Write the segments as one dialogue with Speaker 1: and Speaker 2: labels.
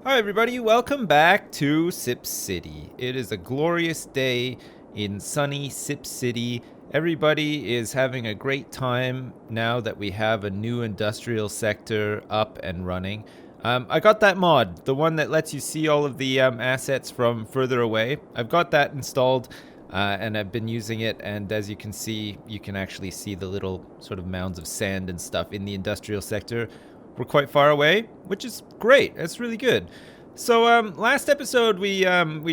Speaker 1: Hi, everybody. Welcome back to Sip City. It is a glorious day in sunny Sip City. Everybody is having a great time now that we have a new industrial sector up and running. I got that mod, the one that lets you see all of the assets from further away. I've got that installed and I've been using it. And as you can see, you can actually see the little sort of mounds of sand and stuff in the industrial sector. We're quite far away, which is great. That's really good. So last episode we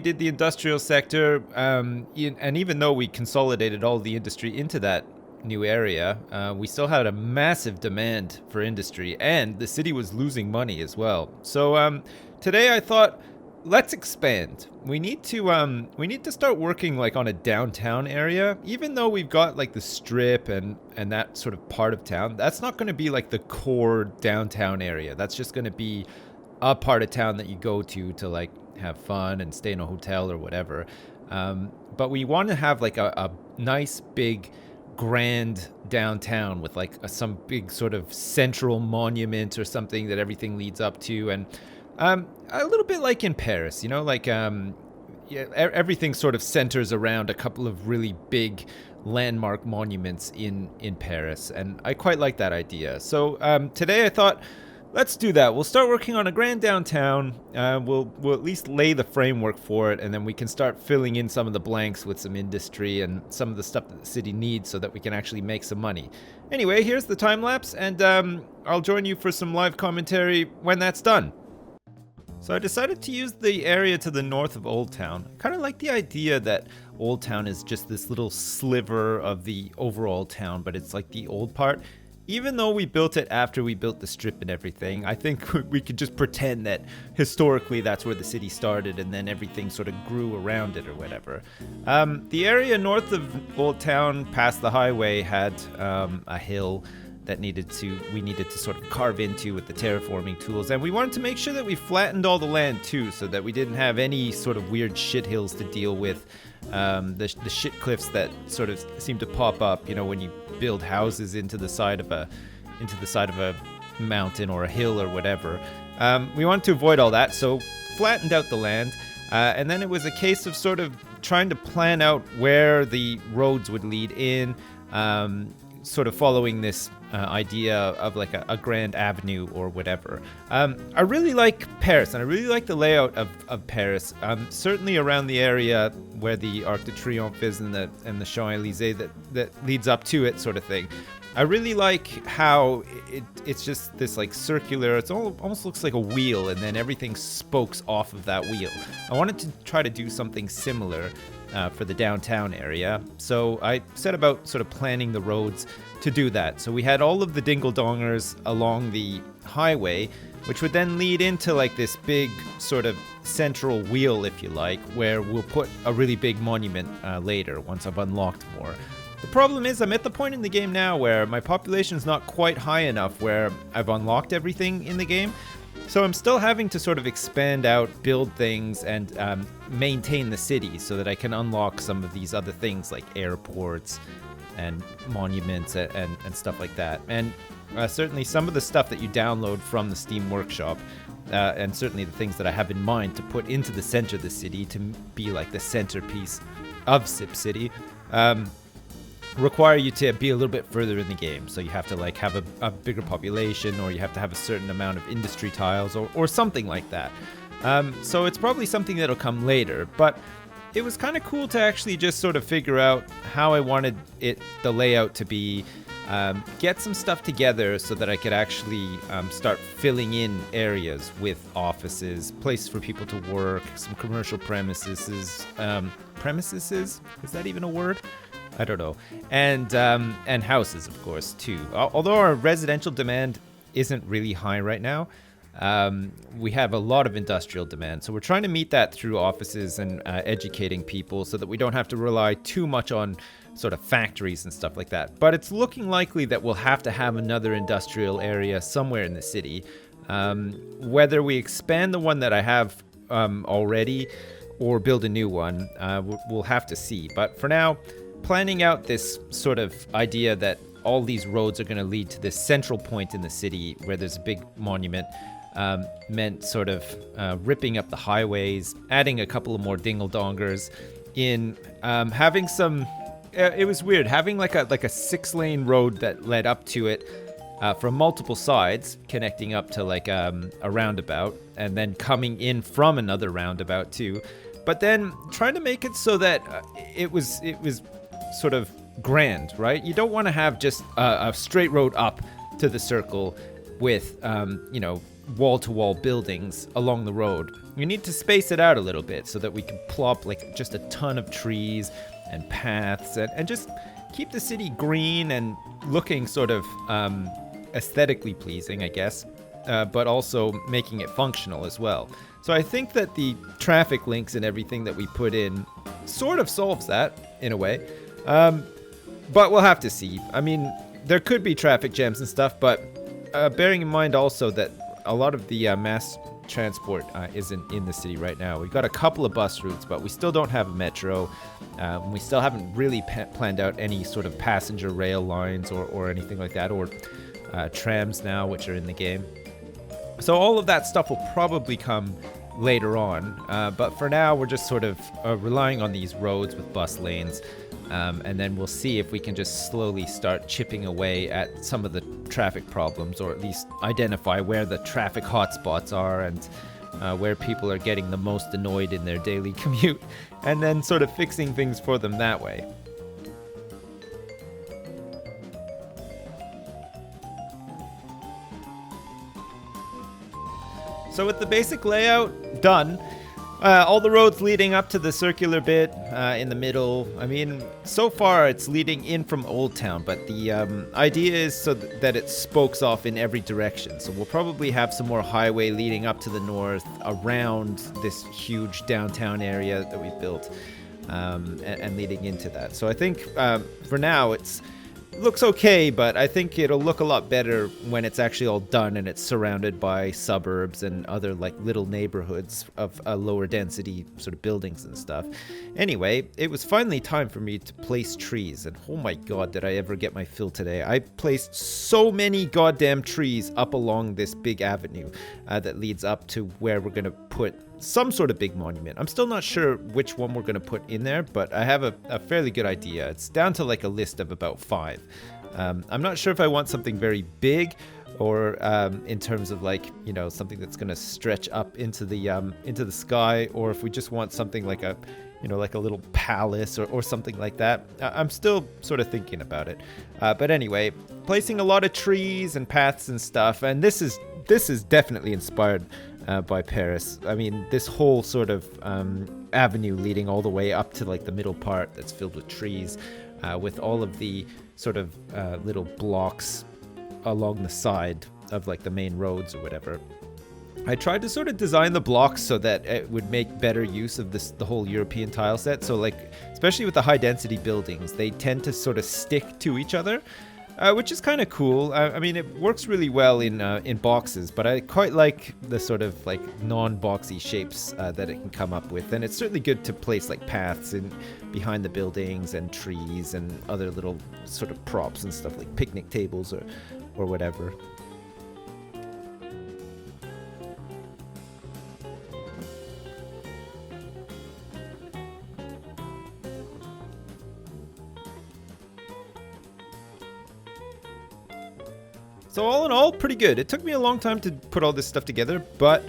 Speaker 1: did the industrial sector, and even though we consolidated all the industry into that new area, we still had a massive demand for industry, and the city was losing money as well. So today I thought, let's expand. We need to start working like on a downtown area. Even though we've got like the strip and that sort of part of town, that's not going to be like the core downtown area. That's just going to be a part of town that you go to like have fun and stay in a hotel or whatever. But we want to have like a nice big grand downtown with like some big sort of central monument or something that everything leads up to, and a little bit like in Paris, like yeah, everything sort of centers around a couple of really big landmark monuments in Paris, and I quite like that idea. So today I thought, let's do that. We'll start working on a grand downtown. We'll at least lay the framework for it, and then we can start filling in some of the blanks with some industry and some of the stuff that the city needs so that we can actually make some money. Anyway, here's the time lapse, and I'll join you for some live commentary when that's done. So I decided to use the area to the north of Old Town. I kind of like the idea that Old Town is just this little sliver of the overall town, but it's like the old part. Even though we built it after we built the strip and everything, I think we could just pretend that historically that's where the city started and then everything sort of grew around it or whatever. The area north of Old Town past the highway had a hill that we needed to sort of carve into with the terraforming tools, and we wanted to make sure that we flattened all the land too, so that we didn't have any sort of weird shit hills to deal with, the shit cliffs that sort of seem to pop up, when you build houses into the side of a mountain or a hill or whatever. We wanted to avoid all that, so flattened out the land, and then it was a case of sort of trying to plan out where the roads would lead in, sort of following this idea of like a grand avenue or whatever. I really like Paris, and I really like the layout of Paris. Certainly around the area where the Arc de Triomphe is and the Champs-Élysées that leads up to it, sort of thing. I really like how it's just this like circular, almost looks like a wheel, and then everything spokes off of that wheel. I wanted to try to do something similar for the downtown area. So I set about sort of planning the roads to do that. So we had all of the dingle-dongers along the highway, which would then lead into like this big sort of central wheel, if you like, where we'll put a really big monument later once I've unlocked more. The problem is I'm at the point in the game now where my population is not quite high enough where I've unlocked everything in the game. So I'm still having to sort of expand out, build things, and maintain the city so that I can unlock some of these other things like airports and monuments and stuff like that. And certainly some of the stuff that you download from the Steam Workshop, and certainly the things that I have in mind to put into the center of the city to be like the centerpiece of Sip City, require you to be a little bit further in the game. So you have to like have a bigger population, or you have to have a certain amount of industry tiles or something like that. So it's probably something that'll come later, but it was kind of cool to actually just sort of figure out how I wanted the layout to be, get some stuff together so that I could actually start filling in areas with offices, places for people to work, some commercial premises, is that even a word? I don't know. And houses, of course, too. Although our residential demand isn't really high right now, we have a lot of industrial demand. So we're trying to meet that through offices and educating people so that we don't have to rely too much on sort of factories and stuff like that. But it's looking likely that we'll have to have another industrial area somewhere in the city. Whether we expand the one that I have already or build a new one, we'll have to see. But for now, planning out this sort of idea that all these roads are going to lead to this central point in the city where there's a big monument, meant sort of ripping up the highways, adding a couple of more dingle-dongers, in having some. It was weird having like a 6-lane road that led up to it from multiple sides, connecting up to like a roundabout, and then coming in from another roundabout too. But then trying to make it so that it was sort of grand, right? You don't want to have just a straight road up to the circle with wall-to-wall buildings along the road. You need to space it out a little bit so that we can plop like just a ton of trees and paths and just keep the city green and looking sort of aesthetically pleasing, I guess, but also making it functional as well. So I think that the traffic links and everything that we put in sort of solves that in a way. But we'll have to see. I mean, there could be traffic jams and stuff, but bearing in mind also that a lot of the mass transport isn't in the city right now. We've got a couple of bus routes, but we still don't have a metro. We still haven't really planned out any sort of passenger rail lines or anything like that, or trams now, which are in the game. So all of that stuff will probably come later on. But for now, we're just sort of relying on these roads with bus lanes. And then we'll see if we can just slowly start chipping away at some of the traffic problems, or at least identify where the traffic hotspots are and where people are getting the most annoyed in their daily commute, and then sort of fixing things for them that way. So with the basic layout done, all the roads leading up to the circular bit in the middle, I mean, so far it's leading in from Old Town, but the idea is so that it spokes off in every direction. So we'll probably have some more highway leading up to the north around this huge downtown area that we've built, and leading into that. So I think for now it looks okay, but I think it'll look a lot better when it's actually all done and it's surrounded by suburbs and other like little neighborhoods of lower density sort of buildings and stuff. Anyway, it was finally time for me to place trees, and oh my god, did I ever get my fill today. I placed so many goddamn trees up along this big avenue that leads up to where we're going to put some sort of big monument. I'm still not sure which one we're going to put in there, but I have a fairly good idea. It's down to like a list of about 5. I'm not sure if I want something very big, or in terms of like, something that's going to stretch up into the sky, or if we just want something like a little palace or something like that. I'm still sort of thinking about it. But anyway, placing a lot of trees and paths and stuff, and this is definitely inspired by Paris. I mean, this whole sort of avenue leading all the way up to like the middle part that's filled with trees, with all of the sort of little blocks along the side of like the main roads or whatever. I tried to sort of design the blocks so that it would make better use of the whole European tile set. So like, especially with the high density buildings, they tend to sort of stick to each other. Which is kind of cool. I mean, it works really well in boxes, but I quite like the sort of like non-boxy shapes that it can come up with. And it's certainly good to place like paths in behind the buildings and trees and other little sort of props and stuff like picnic tables or whatever. So all in all, pretty good. It took me a long time to put all this stuff together, but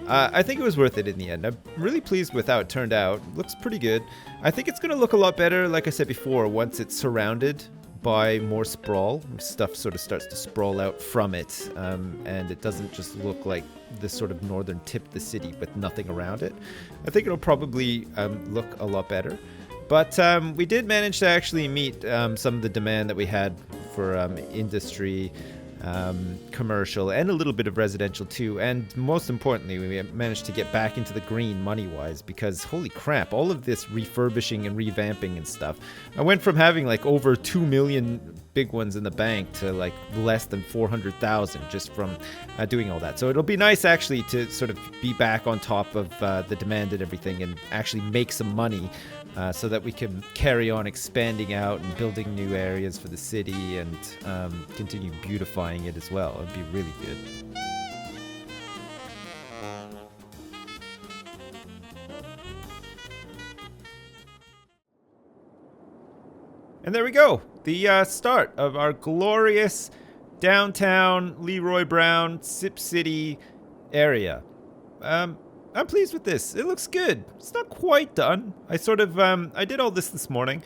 Speaker 1: I think it was worth it in the end. I'm really pleased with how it turned out. It looks pretty good. I think it's going to look a lot better, like I said before, once it's surrounded by more sprawl. Stuff sort of starts to sprawl out from it, and it doesn't just look like this sort of northern tip of the city with nothing around it. I think it'll probably look a lot better. But we did manage to actually meet some of the demand that we had for industry, commercial, and a little bit of residential too. And most importantly, we managed to get back into the green money-wise, because holy crap, all of this refurbishing and revamping and stuff. I went from having like over 2 million big ones in the bank to like less than 400,000 just from doing all that. So it'll be nice actually to sort of be back on top of the demand and everything, and actually make some money so that we can carry on expanding out and building new areas for the city, and continue beautifying it as well. It'd be really good. And there we go. The start of our glorious downtown Leroy Brown Sip City area. I'm pleased with this. It looks good. It's not quite done. I did all this morning.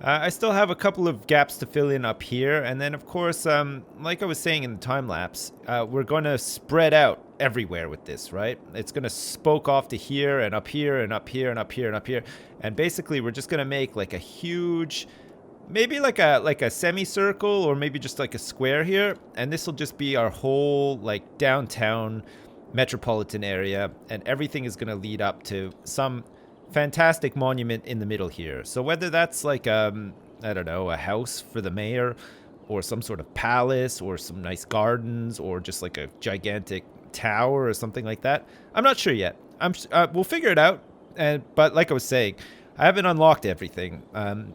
Speaker 1: I still have a couple of gaps to fill in up here. And then, of course, like I was saying in the time lapse, we're going to spread out everywhere with this, right? It's going to spoke off to here and up here and up here and up here and up here. And basically, we're just going to make like a huge, maybe like a semicircle or maybe just like a square here. And this will just be our whole like downtown metropolitan area. And everything is going to lead up to some fantastic monument in the middle here. So whether that's like I don't know, a house for the mayor or some sort of palace or some nice gardens or just like a gigantic tower or something like that, I'm not sure yet. We'll figure it out. But like I was saying, I haven't unlocked everything,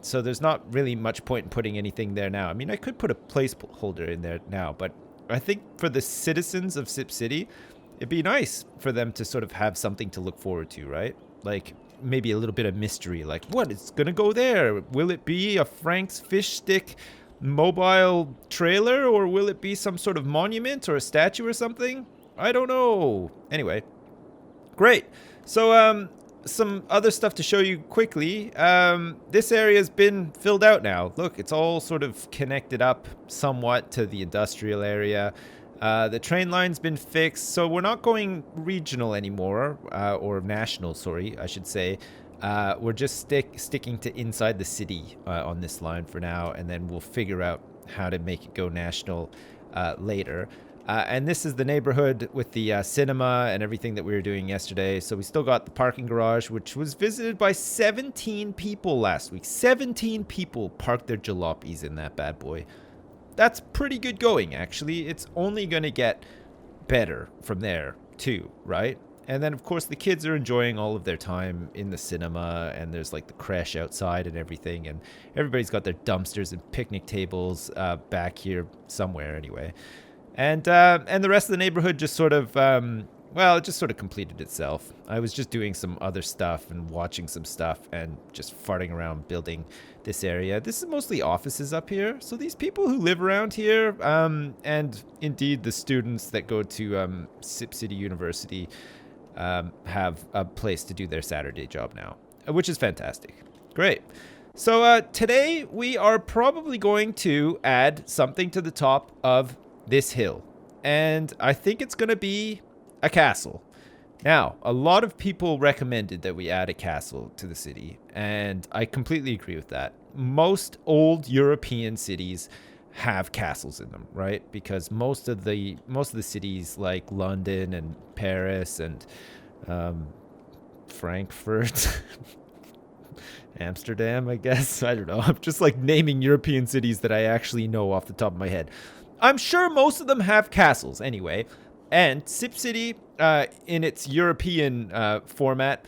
Speaker 1: so there's not really much point in putting anything there now. I mean, I could put a placeholder in there now, but I think for the citizens of Sip City, it'd be nice for them to sort of have something to look forward to, right? Like maybe a little bit of mystery, like what is gonna go there? Will it be a Frank's Fish Stick mobile trailer, or will it be some sort of monument or a statue or something? I don't know. Anyway, great. So some other stuff to show you quickly. This area's been filled out now. Look, it's all sort of connected up somewhat to the industrial area. The train line's been fixed, so we're not going regional anymore, or national, sorry, I should say. We're just sticking to inside the city on this line for now, and then we'll figure out how to make it go national later. And this is the neighborhood with the cinema and everything that we were doing yesterday. So we still got the parking garage, which was visited by 17 people last week. 17 people parked their jalopies in that bad boy. That's pretty good going, actually. It's only going to get better from there, too, right? And then, of course, the kids are enjoying all of their time in the cinema, and there's, like, the creche outside and everything, and everybody's got their dumpsters and picnic tables back here somewhere, anyway. And the rest of the neighborhood just sort of, it just sort of completed itself. I was just doing some other stuff and watching some stuff and just farting around building this area. This is mostly offices up here. So these people who live around here, and indeed the students that go to Sip City University, have a place to do their Saturday job now, which is fantastic. Great. So today we are probably going to add something to the top of this hill. And I think it's going to be a castle. Now, a lot of people recommended that we add a castle to the city, and I completely agree with that. Most old European cities have castles in them, right? Because most of the cities like London and Paris and Frankfurt, Amsterdam, I guess. I don't know. I'm just like naming European cities that I actually know off the top of my head. I'm sure most of them have castles anyway. And Sip City, in its European format,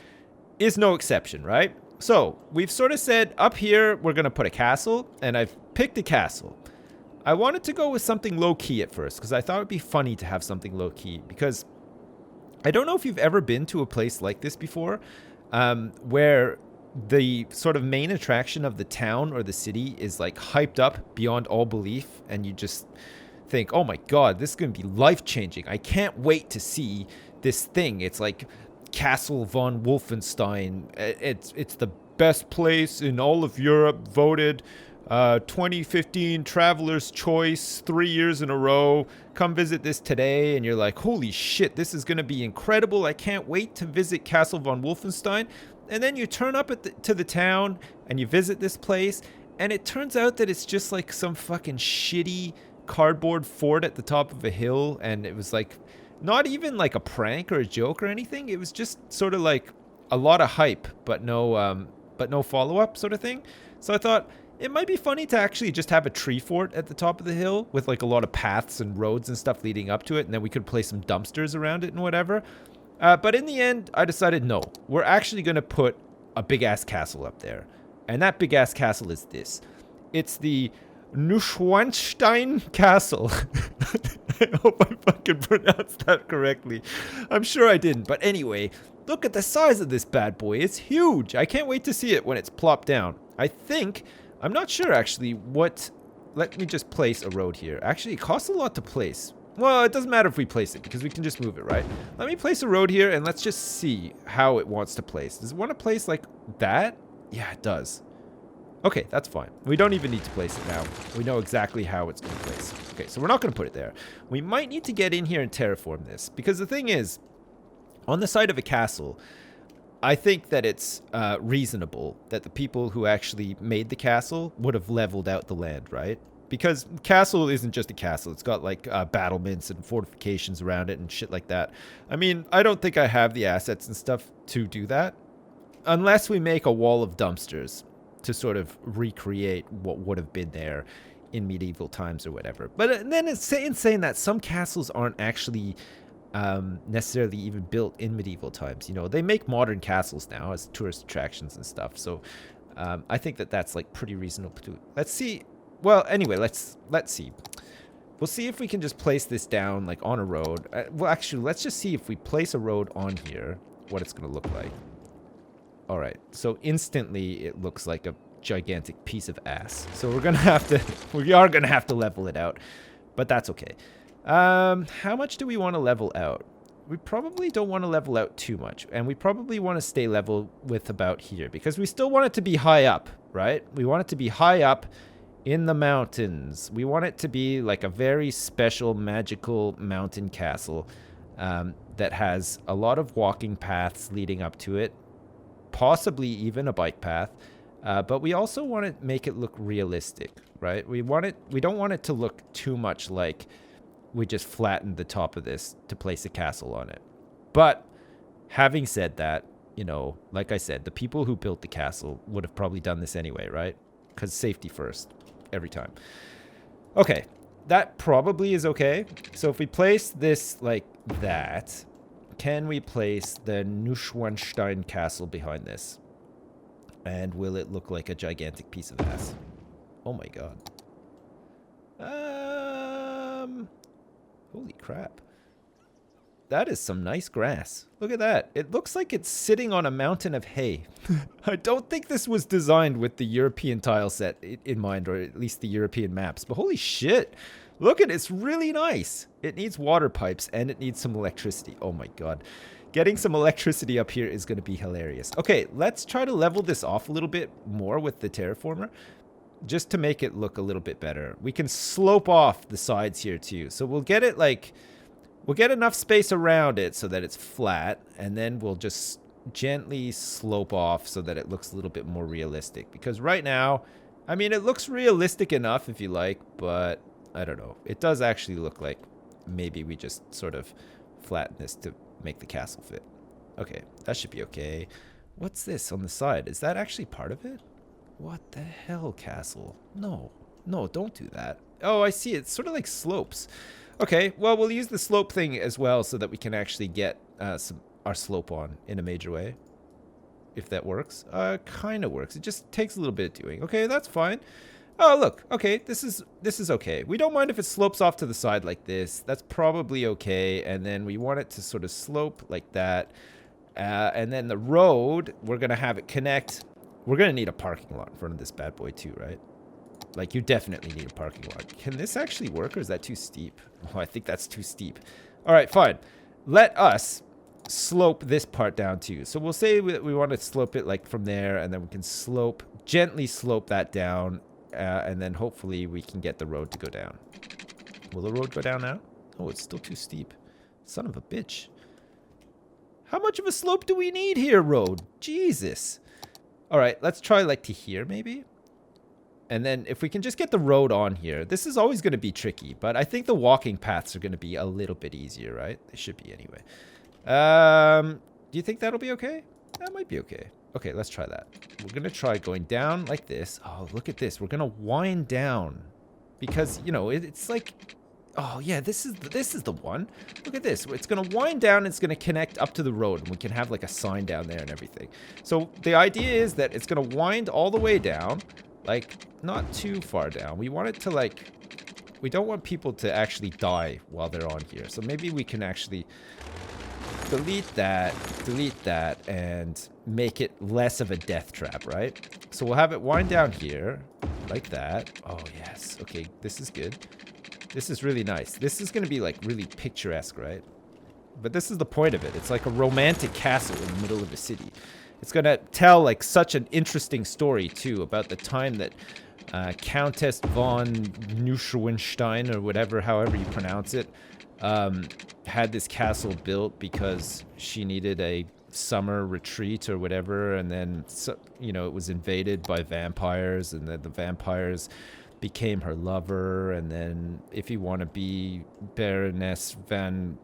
Speaker 1: is no exception, right? So we've sort of said up here, we're going to put a castle, and I've picked a castle. I wanted to go with something low-key at first, because I thought it would be funny to have something low-key, because I don't know if you've ever been to a place like this before, where the sort of main attraction of the town or the city is like hyped up beyond all belief, and you just think, oh my god, this is going to be life-changing. I can't wait to see this thing. It's like Castle von Wolfenstein. It's the best place in all of Europe, voted 2015 Traveler's Choice 3 years in a row. Come visit this today, and you're like, holy shit, this is going to be incredible. I can't wait to visit Castle von Wolfenstein. And then you turn up to the town, and you visit this place, and it turns out that it's just like some fucking shitty cardboard fort at the top of a hill, and it was like not even like a prank or a joke or anything. It was just sort of like a lot of hype, but no follow-up sort of thing. So I thought it might be funny to actually just have a tree fort at the top of the hill with like a lot of paths and roads and stuff leading up to it, and then we could place some dumpsters around it and whatever. But in the end, I decided no, we're actually going to put a big-ass castle up there. And that big-ass castle is this. It's the Neuschwanstein Castle. I hope I fucking pronounced that correctly. I'm sure I didn't. But anyway, look at the size of this bad boy. It's huge. I can't wait to see it when it's plopped down. I think I'm not sure, actually, what... Let me just place a road here. Actually, it costs a lot to place. Well, it doesn't matter if we place it, because we can just move it, right? Let me place a road here, and let's just see how it wants to place. Does it want to place like that? Yeah, it does. Okay, that's fine. We don't even need to place it now. We know exactly how it's going to place. Okay, so we're not going to put it there. We might need to get in here and terraform this, because the thing is, on the side of a castle, I think that it's reasonable that the people who actually made the castle would have leveled out the land, right? Because castle isn't just a castle. It's got like battlements and fortifications around it and shit like that. I mean, I don't think I have the assets and stuff to do that. Unless we make a wall of dumpsters to sort of recreate what would have been there in medieval times or whatever. But then it's in saying that some castles aren't actually... necessarily even built in medieval times. You know, they make modern castles now as tourist attractions and stuff. So I think that that's like pretty reasonable to do. Let's see. Well, anyway, let's see. We'll see if we can just place this down like on a road. Well, actually, let's just see if we place a road on here, what it's going to look like. All right. So instantly it looks like a gigantic piece of ass. So we are going to have to level it out, but that's okay. How much do we want to level out? We probably don't want to level out too much, and we probably want to stay level with about here, because we still want it to be high up, right? We want it to be high up in the mountains. We want it to be like a very special, magical mountain castle that has a lot of walking paths leading up to it, possibly even a bike path, but we also want to make it look realistic, right? We don't want it to look too much like we just flattened the top of this to place a castle on it. But having said that, you know, like I said, the people who built the castle would have probably done this anyway, right? Because safety first, every time. Okay, that probably is okay. So if we place this like that, can we place the Neuschwanstein castle behind this? And will it look like a gigantic piece of ass? Oh my god. Holy crap. That is some nice grass. Look at that. It looks like it's sitting on a mountain of hay. I don't think this was designed with the European tile set in mind, or at least the European maps. But holy shit. Look at it. It's really nice. It needs water pipes and it needs some electricity. Oh my god. Getting some electricity up here is going to be hilarious. Okay, let's try to level this off a little bit more with the terraformer, just to make it look a little bit better. We can slope off the sides here too. So we'll get it like, we'll get enough space around it so that it's flat, and then we'll just gently slope off so that it looks a little bit more realistic. Because right now, I mean, it looks realistic enough if you like, but I don't know. It does actually look like maybe we just sort of flatten this to make the castle fit. Okay, that should be okay. What's this on the side? Is that actually part of it? What the hell, castle? No, don't do that. Oh, I see. It's sort of like slopes. Okay, well, we'll use the slope thing as well so that we can actually get our slope on in a major way. If that works. Kind of works. It just takes a little bit of doing. Okay, that's fine. Oh, look. Okay, this is okay. We don't mind if it slopes off to the side like this. That's probably okay. And then we want it to sort of slope like that. And then the road, we're going to have it connect. We're going to need a parking lot in front of this bad boy too, right? Like, you definitely need a parking lot. Can this actually work, or is that too steep? Oh, I think that's too steep. All right, fine. Let us slope this part down too. So we'll say we want to slope it like from there, and then we can gently slope that down, and then hopefully we can get the road to go down. Will the road go down now? Oh, it's still too steep. Son of a bitch. How much of a slope do we need here, road? Jesus. All right, let's try like to here maybe. And then if we can just get the road on here, this is always going to be tricky, but I think the walking paths are going to be a little bit easier, right? They should be anyway. Do you think that'll be okay? That might be okay. Okay, let's try that. We're going to try going down like this. Oh, look at this. We're going to wind down because, you know, it's like, oh yeah, this is the one. Look at this. It's going to wind down. It's going to connect up to the road, and we can have like a sign down there and everything. So the idea is that it's going to wind all the way down, like not too far down. We want it to like, we don't want people to actually die while they're on here. So maybe we can actually delete that, and make it less of a death trap, right? So we'll have it wind down here, Like that. Oh, yes. Okay, this is good. This is really nice. This is going to be like really picturesque, right? But this is the point of it. It's like a romantic castle in the middle of a city. It's going to tell like such an interesting story too about the time that Countess von Neuschwanstein or whatever, however you pronounce it, had this castle built because she needed a summer retreat or whatever, and then it was invaded by vampires, and then the vampires became her lover, and then if you want to be Baroness van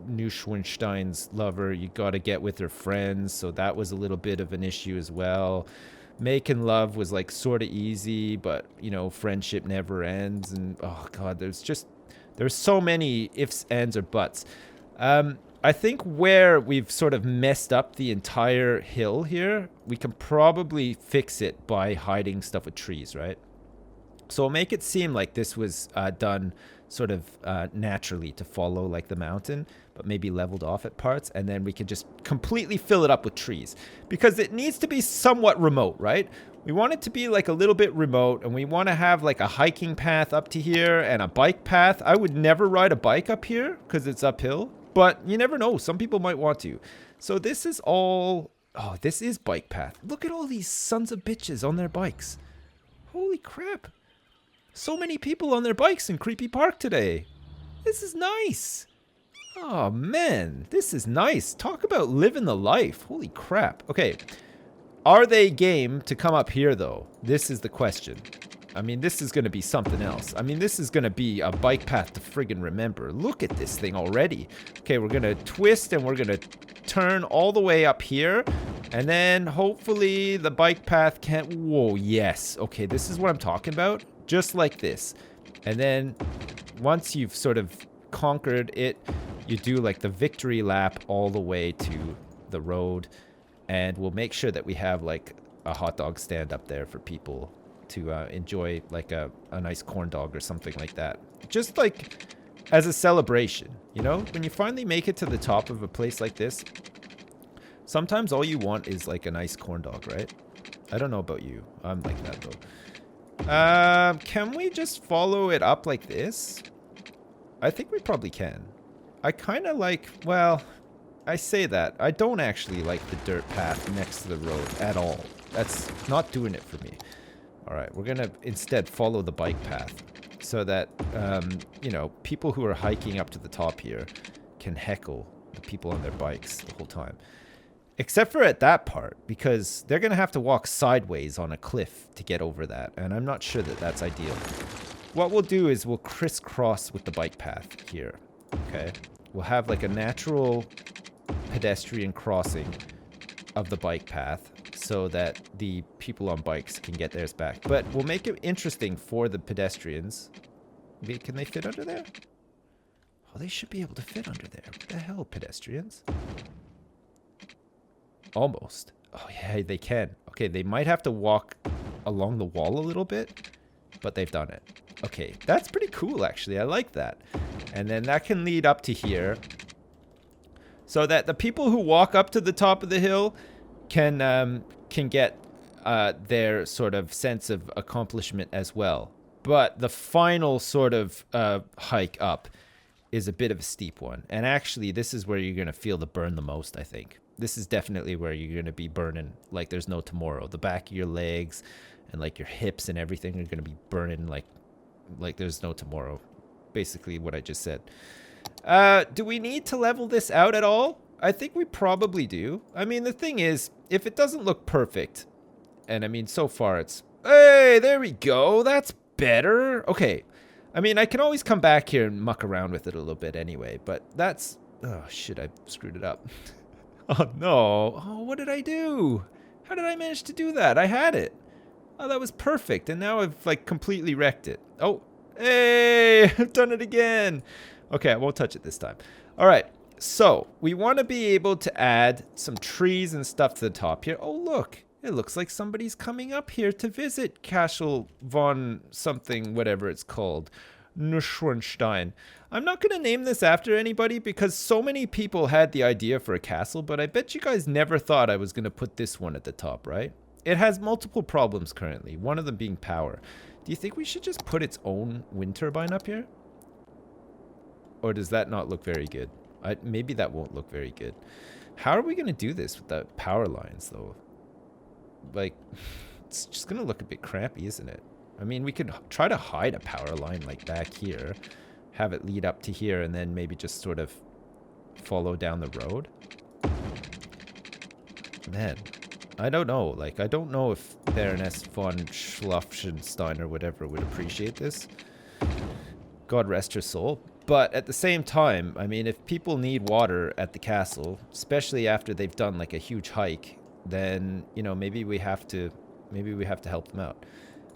Speaker 1: Neuschwanstein's lover, you got to get with her friends, so that was a little bit of an issue as well. Making love was like sort of easy, but friendship never ends, and oh god, there's so many ifs, ands, or buts. I think where we've sort of messed up the entire hill here, we can probably fix it by hiding stuff with trees, right? So we'll make it seem like this was done sort of naturally to follow like the mountain, but maybe leveled off at parts, and then we can just completely fill it up with trees because it needs to be somewhat remote, right? We want it to be like a little bit remote, and we want to have like a hiking path up to here and a bike path. I would never ride a bike up here because it's uphill, but you never know. Some people might want to. So this is all... Oh, this is bike path. Look at all these sons of bitches on their bikes. Holy crap. So many people on their bikes in Creepy Park today. This is nice. Oh, man. This is nice. Talk about living the life. Holy crap. Okay. Are they game to come up here, though? This is the question. I mean, this is going to be something else. I mean, this is going to be a bike path to friggin' remember. Look at this thing already. Okay, we're going to twist and we're going to turn all the way up here. And then hopefully the bike path can't... Whoa, yes. Okay, this is what I'm talking about. Just like this. And then once you've sort of conquered it, you do like the victory lap all the way to the road. And we'll make sure that we have like a hot dog stand up there for people to enjoy, like a nice corn dog or something like that. Just like as a celebration, when you finally make it to the top of a place like this, sometimes all you want is like a nice corn dog, right? I don't know about you. I'm like that though. Can we just follow it up like this? I think we probably can. I kind of like, well, I say that. I don't actually like the dirt path next to the road at all. That's not doing it for me. All right, we're going to instead follow the bike path so that, people who are hiking up to the top here can heckle the people on their bikes the whole time. Except for at that part, because they're going to have to walk sideways on a cliff to get over that, and I'm not sure that that's ideal. What we'll do is we'll crisscross with the bike path here, okay? We'll have like a natural pedestrian crossing of the bike path so that the people on bikes can get theirs back. But we'll make it interesting for the pedestrians. Can they fit under there? Oh, they should be able to fit under there. What the hell, pedestrians? Almost. Oh, yeah, they can. Okay, they might have to walk along the wall a little bit, but they've done it. Okay, that's pretty cool, actually. I like that. And then that can lead up to here so that the people who walk up to the top of the hill can get their sort of sense of accomplishment as well. But the final sort of hike up is a bit of a steep one. And actually, this is where you're going to feel the burn the most, I think. This is definitely where you're going to be burning like there's no tomorrow. The back of your legs and like your hips and everything are going to be burning like there's no tomorrow. Basically what I just said. Do we need to level this out at all? I think we probably do. I mean, the thing is, if it doesn't look perfect, and I mean, so far it's... Hey, there we go. That's better. Okay. I mean, I can always come back here and muck around with it a little bit anyway, but that's... Oh, shit, I screwed it up. Oh, no. Oh, what did I do? How did I manage to do that? I had it. Oh, that was perfect, and now I've, like, completely wrecked it. Oh, hey, I've done it again. Okay, I won't touch it this time. All right, so we want to be able to add some trees and stuff to the top here. Oh, look. It looks like somebody's coming up here to visit Castle von something, whatever it's called. Neuschwanstein. I'm not going to name this after anybody because so many people had the idea for a castle, but I bet you guys never thought I was going to put this one at the top, right? it has multiple problems currently, one of them being power. Do you think we should just put its own wind turbine up here? Or does that not look very good? Maybe that won't look very good. How are we going to do this with the power lines, though? Like, it's just going to look a bit crappy, isn't it? I mean, we could try to hide a power line, like, back here. Have it lead up to here, and then maybe just sort of follow down the road. Man, I don't know. Like, I don't know if Baroness von Schlafschenstein or whatever would appreciate this. God rest her soul. But at the same time, I mean, if people need water at the castle, especially after they've done like a huge hike, then, you know, maybe we have to help them out.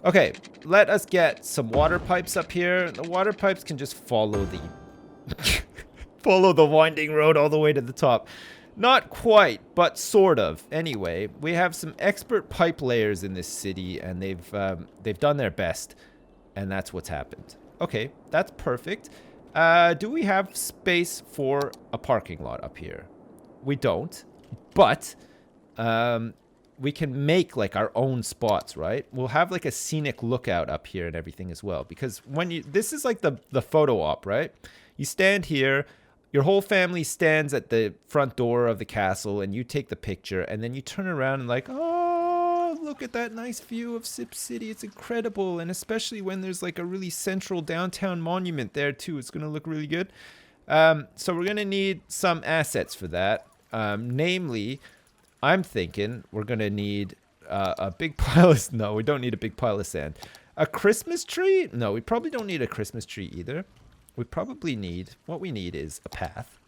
Speaker 1: Okay, let us get some water pipes up here. The water pipes can just follow the follow the winding road all the way to the top. Not quite, but sort of. Anyway, we have some expert pipe layers in this city, and they've done their best, and that's what's happened. Okay, that's perfect. Do we have space for a parking lot up here? We don't, but we can make like our own spots, right? We'll have like a scenic lookout up here and everything as well, because when this is like the photo op, right? You stand here, your whole family stands at the front door of the castle, and you take the picture, and then you turn around and like, oh, look at that nice view of Sip City. It's incredible. And especially when there's like a really central downtown monument there too, it's going to look really good. So we're going to need some assets for that. Namely, I'm thinking we're going to need a big pile of... No, we don't need a big pile of sand. A Christmas tree? No, we probably don't need a Christmas tree either. We probably need... What we need is a path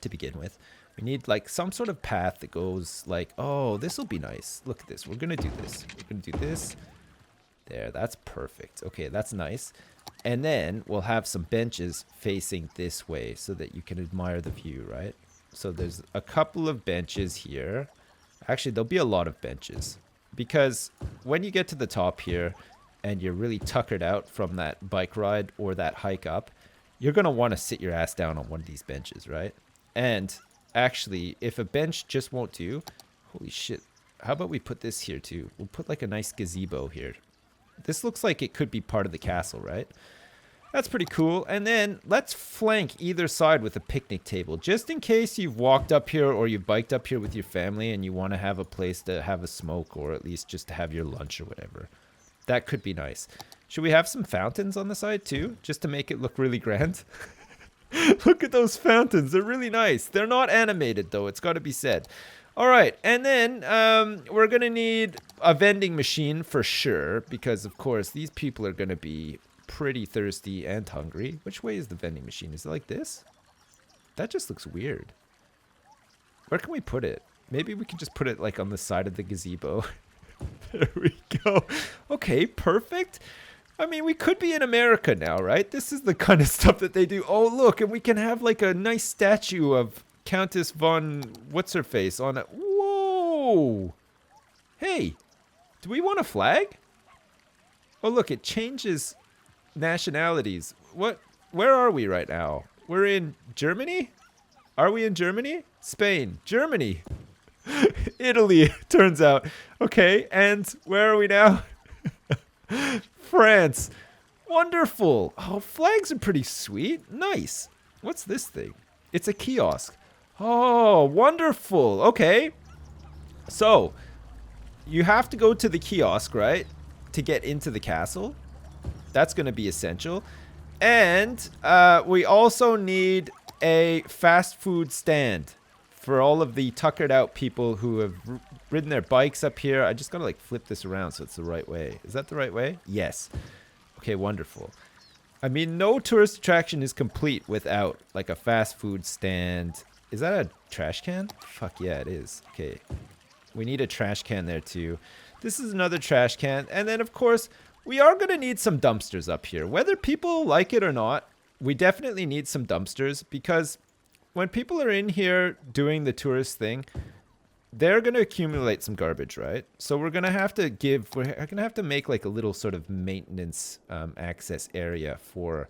Speaker 1: to begin with. We need like some sort of path that goes like, oh, this will be nice. Look at this. We're going to do this. We're going to do this. There, that's perfect. Okay, that's nice. And then we'll have some benches facing this way so that you can admire the view, right? So there's a couple of benches here. Actually, there'll be a lot of benches. Because when you get to the top here and you're really tuckered out from that bike ride or that hike up, you're going to want to sit your ass down on one of these benches, right? And actually, if a bench just won't do, holy shit, how about we put this here too? We'll put like a nice gazebo here. This looks like it could be part of the castle, right? That's pretty cool. And then let's flank either side with a picnic table, just in case you've walked up here or you biked up here with your family and you want to have a place to have a smoke, or at least just to have your lunch or whatever. That could be nice. Should we have some fountains on the side too, just to make it look really grand? Look at those fountains. They're really nice. They're not animated, though. It's got to be said. All right. And then we're going to need a vending machine for sure, because, of course, these people are going to be pretty thirsty and hungry. Which way is the vending machine? Is it like this? That just looks weird. Where can we put it? Maybe we can just put it like on the side of the gazebo. There we go. Okay, perfect. I mean, we could be in America now, right? This is the kind of stuff that they do. Oh, look, and we can have like a nice statue of Countess von What's-Her-Face on it. Whoa! Hey, do we want a flag? Oh, look, it changes nationalities. What? Where are we right now? We're in Germany? Are we in Germany? Spain. Germany. Italy, turns out. Okay, and where are we now? France. Wonderful. Oh, flags are pretty sweet. Nice. What's this thing? It's a kiosk. Oh, wonderful. Okay. So, you have to go to the kiosk, right? To get into the castle. That's going to be essential. And we also need a fast food stand for all of the tuckered out people who have ridden their bikes up here. I just got to like flip this around so it's the right way. Is that the right way? Yes. Okay, wonderful. I mean, no tourist attraction is complete without like a fast food stand. Is that a trash can? Fuck yeah, it is. Okay. We need a trash can there too. This is another trash can. And then of course, we are going to need some dumpsters up here. Whether people like it or not, we definitely need some dumpsters, because when people are in here doing the tourist thing, they're going to accumulate some garbage, right? So we're going to have to make like a little sort of maintenance access area for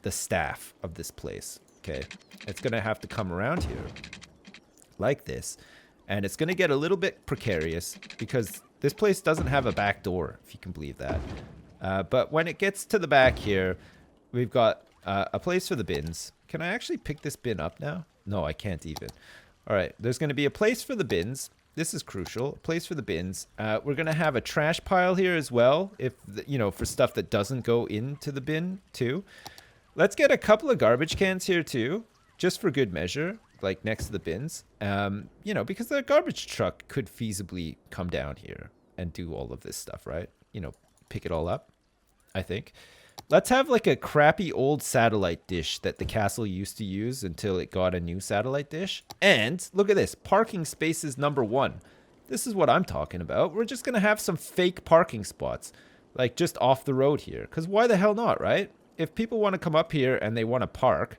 Speaker 1: the staff of this place. Okay. It's going to have to come around here like this. And it's going to get a little bit precarious because this place doesn't have a back door, if you can believe that. But when it gets to the back here, we've got a place for the bins. Can I actually pick this bin up now? No, I can't even. All right, there's going to be a place for the bins. This is crucial. A place for the bins. We're going to have a trash pile here as well, if for stuff that doesn't go into the bin too. Let's get a couple of garbage cans here too, just for good measure, like next to the bins. Because the garbage truck could feasibly come down here and do all of this stuff, right? Pick it all up, I think. Let's have like a crappy old satellite dish that the castle used to use until it got a new satellite dish. And look at this, parking spaces #1. This is what I'm talking about. We're just going to have some fake parking spots, like just off the road here. Because why the hell not, right? If people want to come up here and they want to park,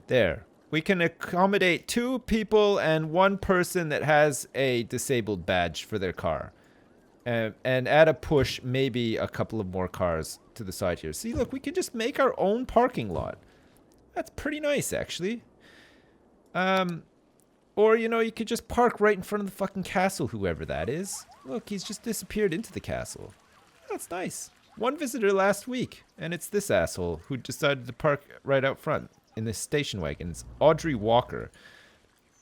Speaker 1: there. We can accommodate 2 people and 1 person that has a disabled badge for their car. And at a push, maybe a couple of more cars to the side here. See, look, we can just make our own parking lot. That's pretty nice, actually. Or, you could just park right in front of the fucking castle, whoever that is. Look, he's just disappeared into the castle. That's nice. 1 visitor last week, and it's this asshole who decided to park right out front in this station wagon. It's Audrey Walker.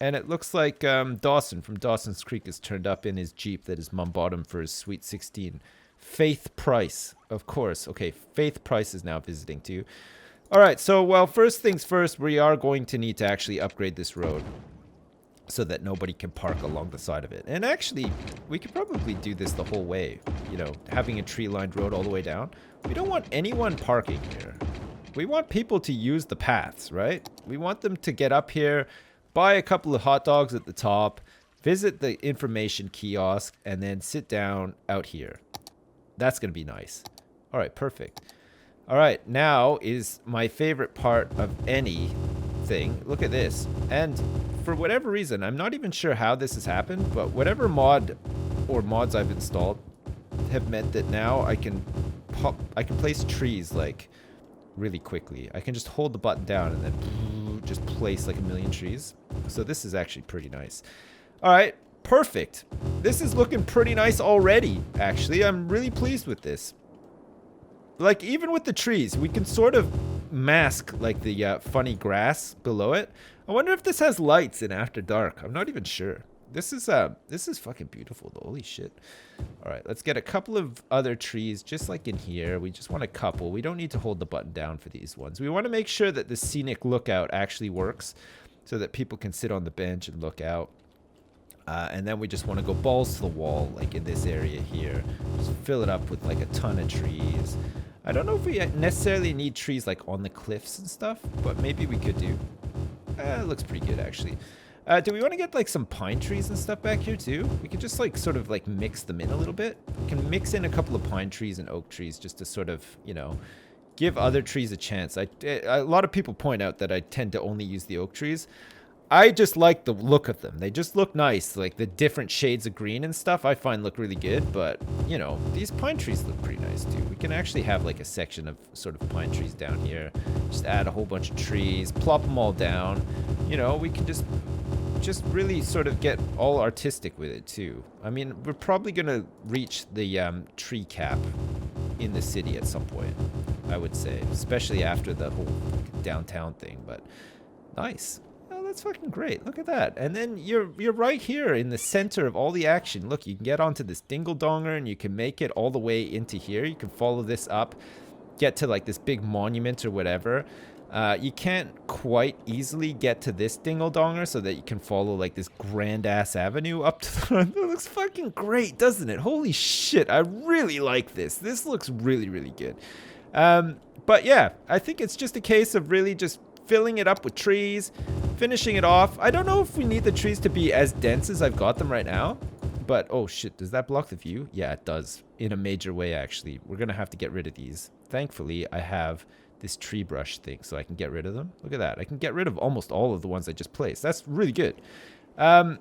Speaker 1: And it looks like Dawson from Dawson's Creek has turned up in his Jeep that his mom bought him for his Sweet 16. Faith Price, of course. Okay, Faith Price is now visiting too. All right, so, well, first things first, we are going to need to actually upgrade this road so that nobody can park along the side of it. And actually, we could probably do this the whole way, having a tree-lined road all the way down. We don't want anyone parking here. We want people to use the paths, right? We want them to get up here, buy a couple of hot dogs at the top, visit the information kiosk, and then sit down out here. That's going to be nice. All right, perfect. All right, now is my favorite part of anything. Look at this. And for whatever reason, I'm not even sure how this has happened, but whatever mod or mods I've installed have meant that now I can place trees like really quickly. I can just hold the button down and then just place like a million trees. So this is actually pretty nice. All right, perfect. This is looking pretty nice already, actually. I'm really pleased with this. Like, even with the trees, we can sort of mask like the funny grass below it. I wonder if this has lights in After Dark. I'm not even sure. This is fucking beautiful though. Holy shit. All right, let's get a couple of other trees just like in here. We just want a couple. We don't need to hold the button down for these ones. We want to make sure that the scenic lookout actually works so that people can sit on the bench and look out. And then we just want to go balls to the wall, like in this area here. Just fill it up with like a ton of trees. I don't know if we necessarily need trees like on the cliffs and stuff, but maybe we could do. It looks pretty good actually. Do we want to get like some pine trees and stuff back here too? We could just like sort of like mix them in a little bit. We can mix in a couple of pine trees and oak trees just to sort of, give other trees a chance. A lot of people point out that I tend to only use the oak trees. I just like the look of them. They just look nice. Like the different shades of green and stuff I find look really good. But, these pine trees look pretty nice too. We can actually have like a section of sort of pine trees down here. Just add a whole bunch of trees, plop them all down. We can just really sort of get all artistic with it too. I mean, we're probably going to reach the tree cap in the city at some point, I would say. Especially after the whole downtown thing. But nice. That's fucking great. Look at that. And then you're right here in the center of all the action. Look, you can get onto this dingle-donger and you can make it all the way into here. You can follow this up, get to like this big monument or whatever. You can't quite easily get to this dingle-donger so that you can follow like this grand-ass avenue up to the front. It looks fucking great, doesn't it? Holy shit. I really like this. This looks really, really good. But yeah, I think it's just a case of really just filling it up with trees, finishing it off. I don't know if we need the trees to be as dense as I've got them right now, but oh shit, does that block the view? Yeah, it does in a major way actually. We're gonna have to get rid of these. Thankfully, I have this tree brush thing so I can get rid of them. Look at that. I can get rid of almost all of the ones I just placed. That's really good. I'll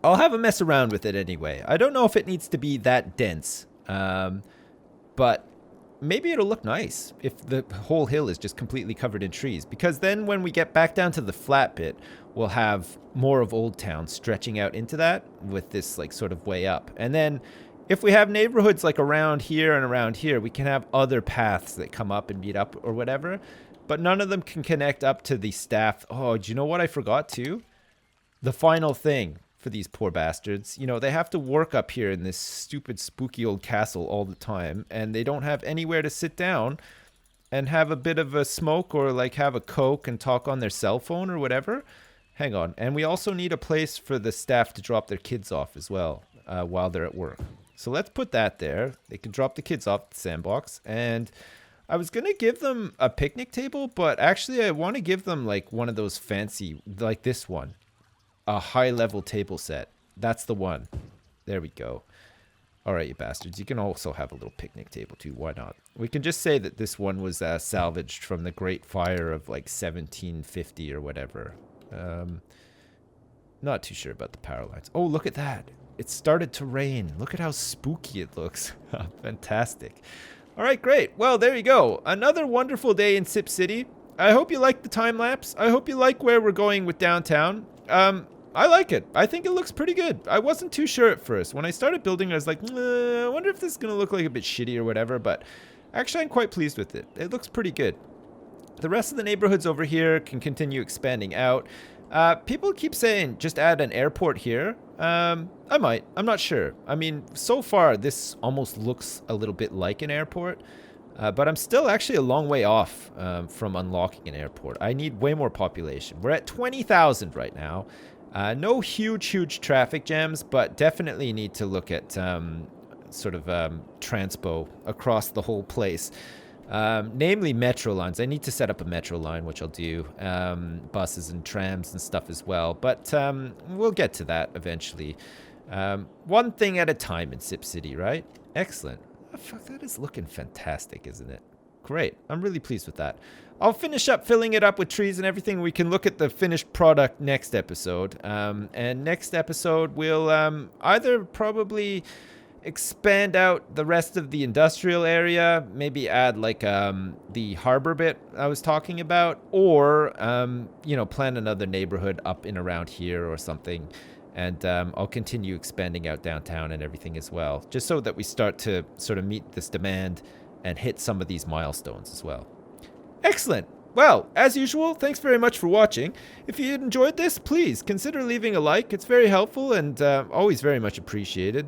Speaker 1: have a mess around with it anyway. I don't know if it needs to be that dense, but maybe it'll look nice if the whole hill is just completely covered in trees, because then when we get back down to the flat bit, we'll have more of Old Town stretching out into that with this like sort of way up. And then if we have neighborhoods like around here and around here, we can have other paths that come up and meet up or whatever, but none of them can connect up to the staff. Oh, do you know what I forgot too? The final thing for these poor bastards. You know, they have to work up here in this stupid, spooky old castle all the time, and they don't have anywhere to sit down and have a bit of a smoke or like have a Coke and talk on their cell phone or whatever. Hang on. And we also need a place for the staff to drop their kids off as well while they're at work. So let's put that there. They can drop the kids off at the sandbox. And I was going to give them a picnic table, but actually I want to give them like one of those fancy, like this one. A high-level table set. That's the one. There we go. All right, you bastards. You can also have a little picnic table, too. Why not? We can just say that this one was salvaged from the Great Fire of, like, 1750 or whatever. Not too sure about the power lines. Oh, look at that. It started to rain. Look at how spooky it looks. Fantastic. All right, great. Well, there you go. Another wonderful day in Sip City. I hope you liked the time-lapse. I hope you like where we're going with downtown. I like it. I think it looks pretty good. I wasn't too sure at first. When I started building, I was like, I wonder if this is going to look like a bit shitty or whatever, but actually I'm quite pleased with it. It looks pretty good. The rest of the neighborhoods over here can continue expanding out. People keep saying just add an airport here. I might. I'm not sure. I mean, so far this almost looks a little bit like an airport, but I'm still actually a long way off from unlocking an airport. I need way more population. We're at 20,000 right now. No huge traffic jams, but definitely need to look at sort of transpo across the whole place. Namely metro lines. I need to set up a metro line, which I'll do. Buses and trams and stuff as well. But we'll get to that eventually. One thing at a time in Sip City, right? Excellent. Oh, fuck, that is looking fantastic, isn't it? Great. I'm really pleased with that. I'll finish up filling it up with trees and everything. We can look at the finished product next episode. And next episode, we'll either probably expand out the rest of the industrial area, maybe add like the harbor bit I was talking about, or, plan another neighborhood up and around here or something. And I'll continue expanding out downtown and everything as well, just so that we start to sort of meet this demand and hit some of these milestones as well. Excellent. Well, as usual, thanks very much for watching. If you enjoyed this, please consider leaving a like. It's very helpful and always very much appreciated.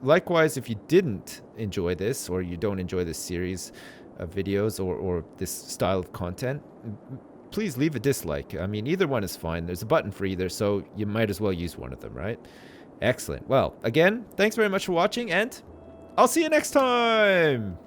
Speaker 1: Likewise, if you didn't enjoy this or you don't enjoy this series of videos or this style of content, please leave a dislike. I mean, either one is fine. There's a button for either, so you might as well use one of them, right? Excellent. Well, again, thanks very much for watching, and I'll see you next time!